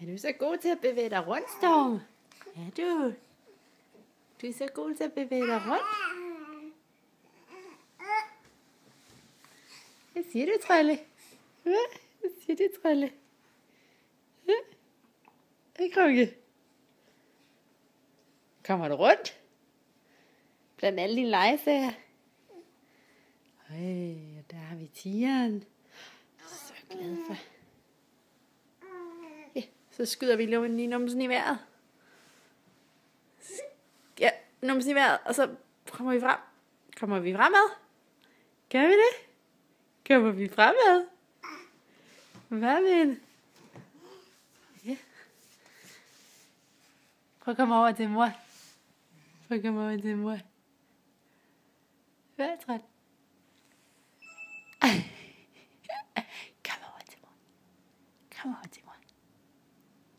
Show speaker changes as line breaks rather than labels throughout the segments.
Er du så god til at bevæge dig rundt, Storm? Er du? Du er så god til at bevæge dig rundt. Hvad siger du, Trille? Hvad siger du, Trille? Krukke. Kommer du rundt? Blandt alle dine legesager. Der har vi tigeren. Så glad for. Ja, så skyder vi lige numsen i vejret. Ja, numsen i vejret, og så kommer vi frem. Kommer vi fremad? Gør vi det? Kommer vi fremad? Hvad vil? Ja. Prøv at komme over til mor. Prøv at komme over til mor. Hvad er træt? Kom over til mor. Kom over til mor.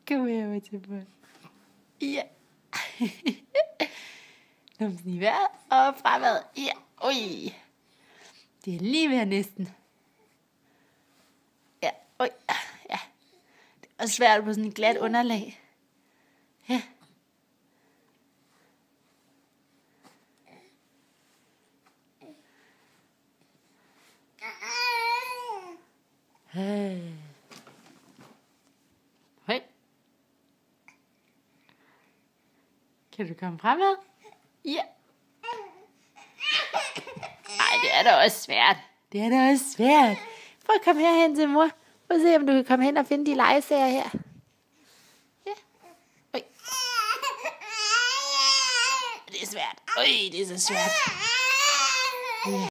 Kom over til mor. Ja. Numsen i vejret og fremad. Ja. Ui. Det er lige ved næsten. Ja. Ui. Ja. Det er også svært på sådan et glat underlag. Ja. Hej. Kan du komme fremad? Ja. Ej, det er da også svært. Det er da også svært. Prøv at komme herhen til mor. Prøv at se, om du kan komme hen og finde de legesager her. Ja. Oj. Det er svært. Oj, det er så svært. Ja.